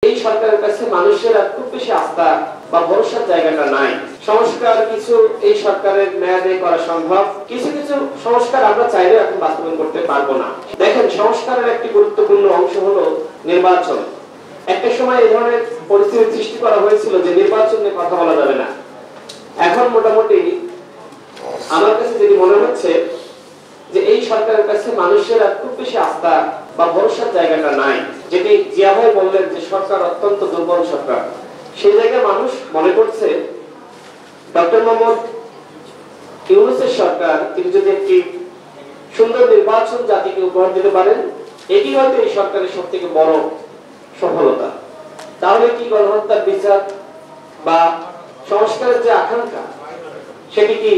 এই সরকারের কাছে মানুষের আর খুব বেশি আস্থা বা ভরসার জায়গাটা নাই। সংস্কার কিছু এই সরকারের মেয়াদে করা সম্ভব, কিছু কিছু সংস্কার আমরা চাইলেও এখন বাস্তবায়ন করতে পারবো না। দেখেন, সংস্কারের একটি গুরুত্বপূর্ণ অংশ হলো নির্বাচন। একটা সময় এই ধরনের পরিস্থিতি সৃষ্টি করা হয়েছিল যে নির্বাচন নিয়ে কথা বলা যাবে না। এখন মোটামুটি আমার কাছে যেটি মনে হচ্ছে যে এই সরকারের কাছে মানুষের আর খুব বেশি আস্থা বা ভরসার জায়গাটা নাই। যেটি জিয়া ভাই বললেন যে সরকার অত্যন্ত দুর্বল সরকার, সেই জায়গায় মানুষ মনে করছে ডক্টর মোহাম্মদ ইউনূসের সরকার তিনি যদি একটি সুন্দর নির্বাচন জাতিকে উপহার দিতে পারেন, এটি হয়তো এই সরকারের সব থেকে বড় সফলতা। তাহলে কি গণহত্যার বিচার বা সংস্কারের যে আকাঙ্ক্ষা সেটি কি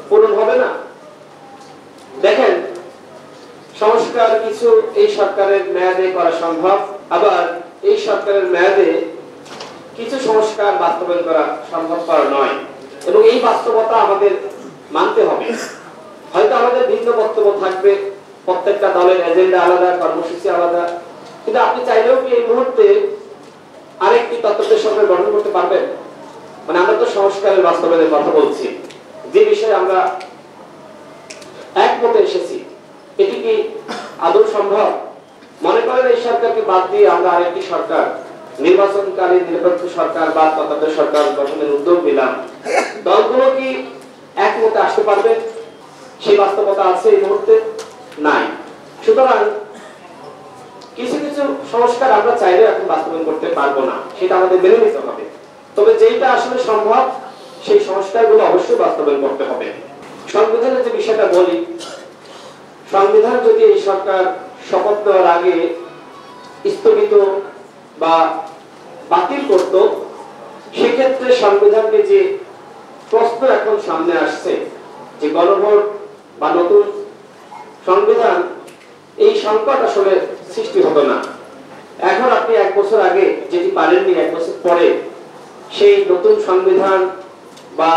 পূরণ হবে না? দেখেন, সংস্কার কিছু এই সরকারের মেয়াদে করা সম্ভব, আবার এই সরকারের মেয়াদে কিছু সংস্কার বাস্তবায়ন করা সম্ভবপর নয়, এবং এই বাস্তবতা আমাদের মানতে হবে। হয়তো আমাদের ভিন্ন বক্তব্য থাকবে, প্রত্যেকটা দলের এজেন্ডা আলাদা, কর্মসূচি আলাদা, কিন্তু আপনি চাইলেও কি এই মুহূর্তে আরেকটি তত্ত্বাবধায়ক সরকার গঠন করতে পারবেন? মানে আমরা তো সংস্কারের বাস্তবায়নের কথা বলছি, যে বিষয়ে আমরা একমতে এসেছি, এটি কি আদৌ সম্ভব? মনে করেন এই সরকারকে বাদ দিয়ে আমরা আরেকটি সরকার, নির্বাচনকালীন নিরপেক্ষ সরকার বা তত্ত্বাবধায়ক সরকার গঠনের উদ্যোগ নিলাম, দলগুলো কি একমতে আসতে পারবে? সেই বাস্তবতা আছে এই মুহূর্তে নাই। সুতরাং কিছু কিছু সংস্কার আমরা চাইলেও এখন বাস্তবায়ন করতে পারবো না, সেটা আমাদের মেনে নিতে হবে। তবে যেটা আসলে সম্ভব সেই সংস্কারগুলো অবশ্যই বাস্তবায়ন করতে হবে। সংবিধানের যে বিষয়টা বলি, সংবিধান যদি এই সরকার শপথ নেওয়ার আগে স্থগিত বা বাতিল করত, সেক্ষেত্রে সংবিধানকে যে প্রশ্ন এখন সামনে আসছে যে গণভোট বা নতুন সংবিধান, এই সংকট আসলে সৃষ্টি হতো না। এখন আপনি এক বছর আগে যেটি পারেননি, এক বছর পরে সেই নতুন সংবিধান বা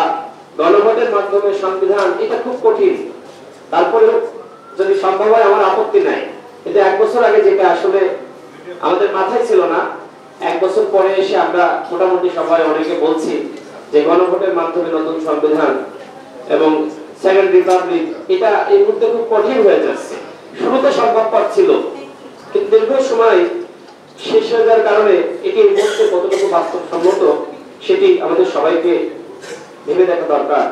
গণভোটের মাধ্যমে সংবিধান, এটা খুব কঠিন। তারপরে যদি সম্ভব হয় আমার আপত্তি নাই, কিন্তু এক বছর আগে যেটা আসলে আমাদের মাথায় ছিল না, এক বছর পরে এসে আমরা মোটামুটি সবাই অনেকে বলছি যে গণভোটের মাধ্যমে নতুন সংবিধান এবং সেকেন্ড রিপাবলিক, এটা এই মুহূর্তে খুব কঠিন হয়ে যাচ্ছে। শুরুতে সম্ভবপর ছিল, কিন্তু দীর্ঘ সময় শেষ হয়ে যাওয়ার কারণে এটি এই মুহূর্তে কতটুকু বাস্তবসম্মত সেটি আমাদের সবাইকে ভেবে দেখা দরকার।